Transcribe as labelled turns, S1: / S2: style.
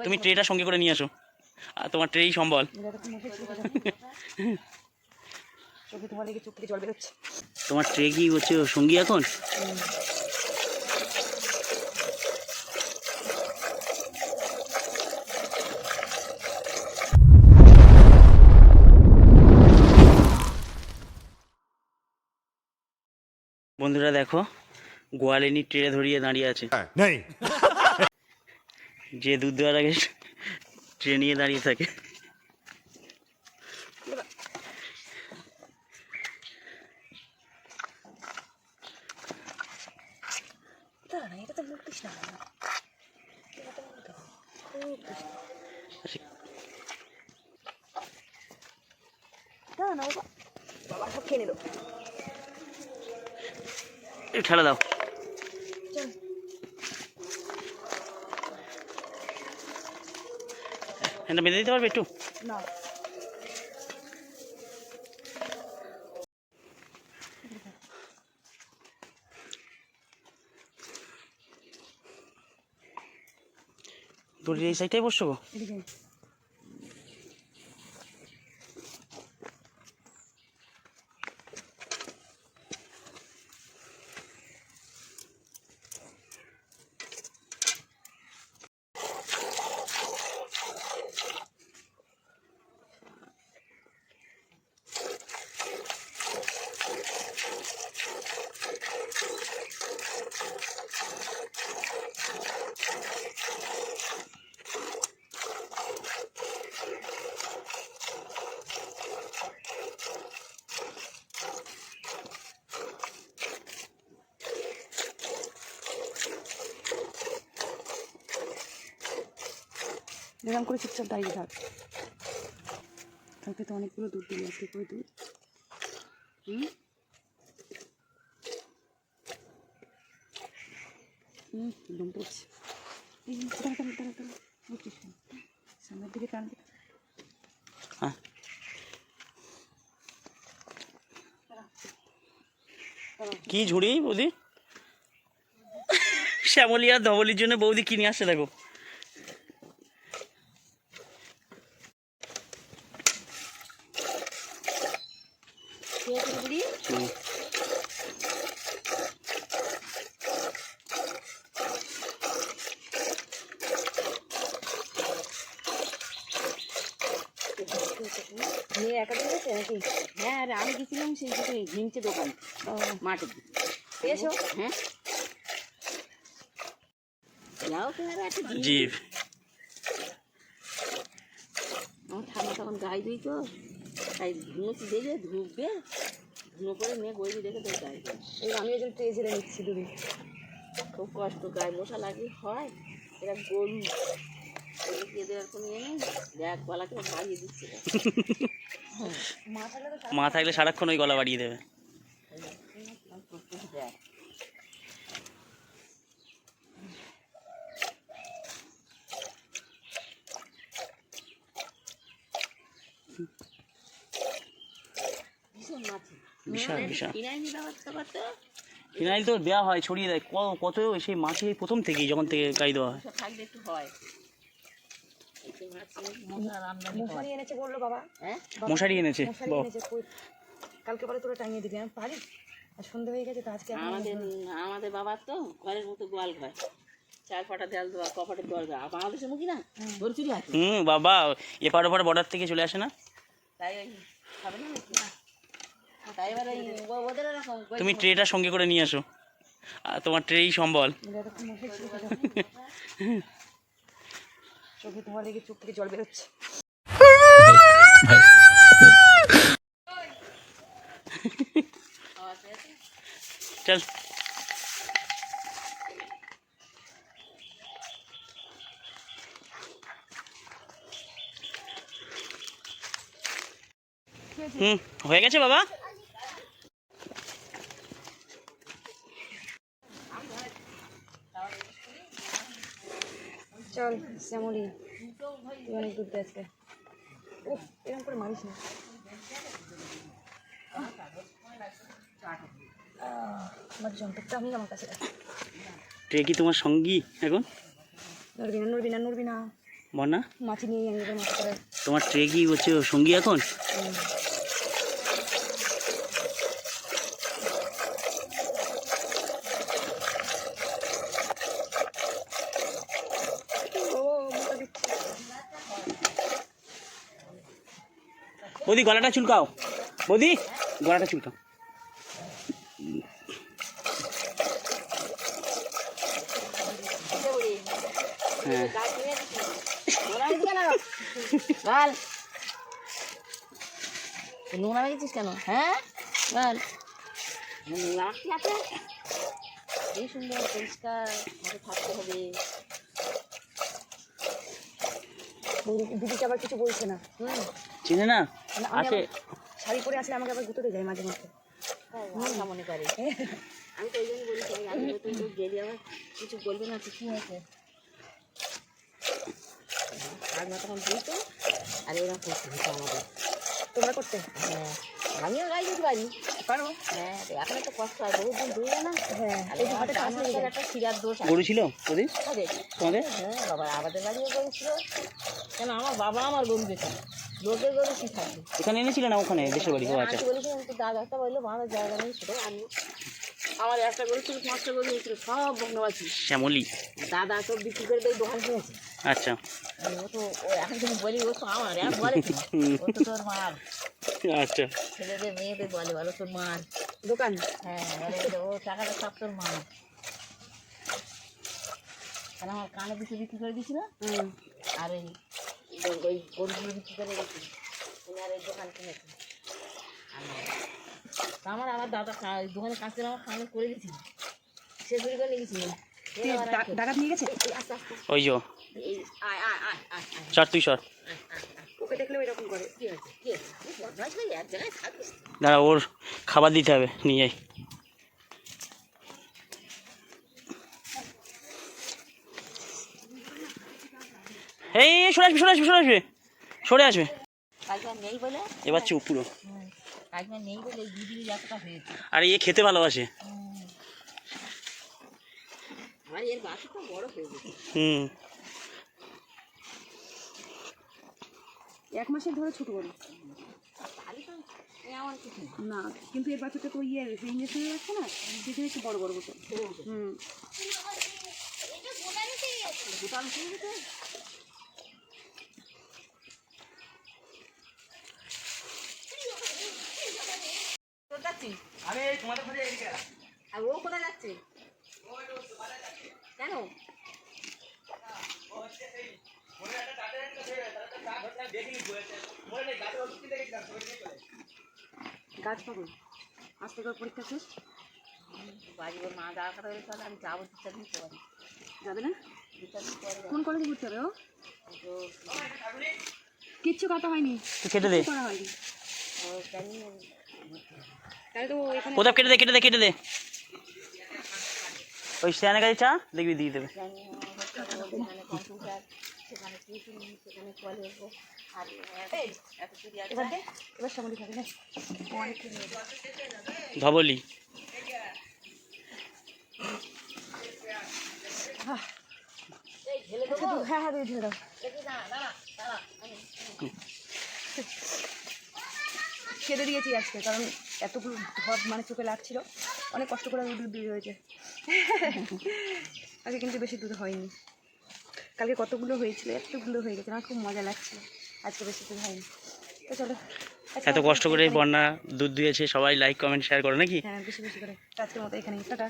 S1: তুমি ট্রেটা সঙ্গে করে নিয়ে আসো, আর তোমার ট্রেই সম্বল। তোমার ট্রে কি হচ্ছে সঙ্গী এখন? বন্ধুরা দেখো, গোয়ালিনী ট্রে ধরিয়ে দাঁড়িয়ে আছে। যে দুধ দেওয়ার আগে ট্রে নিয়ে দাঁড়িয়ে থাকে। ঠেলা দাও। এটা বেঁধে দিতে পারবে একটু? না। তোর এই সাইডটাই বসছো গো? এরকম করে চুপচাপ দাঁড়িয়ে থাক। থাকতে তো অনেকগুলো দুধ দিলে, একটু করে দুধ। দম পড়ছে। সামনের দিকে টানবে। কি ঝুড়ি বৌদি? শ্যামলি আর ধবলির জন্য বৌদি কিনে আসছে দেখো। হ্যাঁ, আমি গেছিলাম সেই দিকে হিংচে দোকান মাঠে। এসো। হ্যাঁ, জি। আমার ঠান্ডা তখন গায়ে দিই তো, তাই ধুনুচি দেখে ধুকবে, ধুনো করে নিয়ে বইবি দেখে তোর গায়ে দিই। আমি ওই জন্য ট্রে ঝেড়ে নিচ্ছি দুদিন। খুব কষ্ট, গায়ে মশা লাগিয়ে হয়। এরা গরু গিয়ে দেওয়ার কোনো ইয়ে নেই, দেখ গলাকে বাড়িয়ে দিচ্ছে। মা থাকলে সারাক্ষণ ওই গলা বাড়িয়ে দেবে। বিশাল বিশাল ফিনাইল তো দেওয়া হয়, ছড়িয়ে দেয় কত সেই মাছি প্রথম থেকেই, যখন থেকে গাই দেওয়া হয়। মশারি এনেছে কালকে পরে তোরা টাঙিয়ে দিবি। আমি পারি, সন্ধ্যা হয়ে গেছে তো আজকে। আমাদের বাবার তো ঘরের মতো গোয়াল ঘর, 4 ফাটা দেয়াল দেওয়া, কপাটের দরজা। বাংলাদেশের মুখী না গরু চুরি আছে। বাবা এপার ওপার বর্ডার থেকে চলে আসে না, তাই খাবে না। তাই এবার ওদের তুমি ট্রেটা সঙ্গে করে নিয়ে আসো, আর তোমার ট্রেই সম্বল। চোখে তোমার লেগে চোখ থেকে জল বেরোচ্ছে। চল হয়ে গেছে বাবা। চল শ্যামলি, অনেক দূর আজকে। ও এরকম করে মারিস না। আমার যন্ত্রটা আমি আমার কাছে রাখি।
S2: ট্রে কি তোমার সঙ্গী এখন?
S1: নড়বি না, নড়বি না, নড়বি না।
S2: বন্যা
S1: মাছি নিয়ে এবার মাছ করে।
S2: তোমার ট্রে কি হচ্ছে সঙ্গী এখন? বৌদি গলাটা চুলকাও, বৌদি গলাটা চুলকাও। হ্যাঁ
S1: নোংরা গেছিস কেন? হ্যাঁ বল। নোংরা কি আছে? এই সুন্দর পরিষ্কার ভাবে থাকতে হবে। দিদিকে আবার কিছু বলছে না।
S2: চিনে না আছে
S1: শাড়ি পরে আসলে আমাকে আবার গুঁতোতে যায় মাঝে মধ্যে। মনে করে আমি তো ওই জন্য বলি আমি নতুন তো গেলি আমার কিছু বলবে না। কি হয়েছে আজ না তখন বুঝতো আর এরকম করতে হতো আমাদের। তোমরা করতে? হ্যাঁ আমিও গাই দিতে পারি, পারো। হ্যাঁ এখন একটু কষ্ট হয়, বহুত দিন ধুই না। হ্যাঁ একটা শিরার দোষ
S2: গরু ছিল ওদের তোমাদের?
S1: হ্যাঁ বাবা আমাদের বাড়িও গরু ছিল। কেন আমার বাবা আমার গরু দেখে লোকের গরু কি থাকবে?
S2: এখানে এনেছিলে না ওখানে দেশের বাড়ি? আচ্ছা
S1: বলেছি দাদা একটা বললো বাঁধার জায়গা নেই ছোটো। আমি আমার একটা গরু ছিল, 5টা গরু হয়েছিল, সব বন্ধবাছি
S2: শ্যামলি
S1: দাদা তো বিক্রি করে দিয়ে দোকান কিনেছে।
S2: আচ্ছা
S1: ও তো এখন তুমি বলি ও তো আমার এক বলে ও তো তোর মার।
S2: আচ্ছা
S1: ছেলেদের মেয়েদের বলে বলো তোর মার দোকান। হ্যাঁ ও টাকাটা সব তোর মার। কেন আমার কানে বিক্রি করে দিয়েছিল আর ওই গরুগুলো বিক্রি করে গেছিল আর এই দোকান কিনেছে। আমার দাদা দোকানে কাজ করে আমার কানে করে দিয়েছিল, সে চুরি করে নিয়ে গেছিল। ডাকাত নিয়ে গেছে।
S2: ওই যো সর তুই সর।
S1: ওকে দেখলে এরকম করে। কি হয়েছে? কি হয়েছে? এক জায়গায় থাকিস।
S2: দাঁড়া ওর খাবার দিতে হবে, নিয়ে যাই। এই সরে আসবে সরে আসবে সরে আসবে সরে আসবে।
S1: নেই বলে
S2: এবার চুপ পুরো।
S1: নেই বলে এই দুদিনই এতটা হয়েছে।
S2: আর এ খেতে ভালোবাসে।
S1: আমার এর বাচ্চাটা বড় হয়ে গেছে। এক মাসের ধরে ছোট বড় না, কিন্তু এর বাচ্চাটা তো ইঞ্জেকশন রাখছে না, দেখে একটু বড় বড় হতো। আর ও কোথায় যাচ্ছে? কেন? গাছ পাবো আজ থেকে পরীক্ষা শেষ। বাড়ি ওর মা যাওয়ার কথা বলে তাহলে আমি যাবো 2-4 দিন পরে। যাবে না? 2-4 দিন পরে। কোন কলেজে ঘুরতে হবে ও? কিচ্ছু কথা হয়নি,
S2: কেটে দে
S1: করা হয়নি। ও জানি তাহলে তো এখানে
S2: কোথাও কেটে দে কেটে দে কেটে দে। ওই স্ট্যান্ডের কাছে চা দেখবি দিয়ে দেবে।
S1: কম্পিউটার সেখানে টিউশন সেখানে কলেজ আর এত চুরি আছে। এবার সামনে থাকে না অনেক
S2: ধবলি
S1: হ্যাঁ হ্যাঁ ঢেলে দাও। কেঁদে দিয়েছি আজকে, কারণ এতগুলো ধর মানে চোখে লাগছিল, অনেক কষ্ট করে দুধ দিয়ে হয়েছে। আগে কিন্তু বেশি দুধ হয়নি, কালকে কতগুলো হয়েছিল, এতগুলো হয়ে গেছে, আমার খুব মজা লাগছিল। আজকে বেশি দুধ হয়নি। তো চলো
S2: এত কষ্ট করে বন্যা দুধ দিয়েছে, সবাই লাইক কমেন্ট শেয়ার করো নাকি?
S1: হ্যাঁ বেশি বেশি করে। আজকের মতো এখানে টাটা।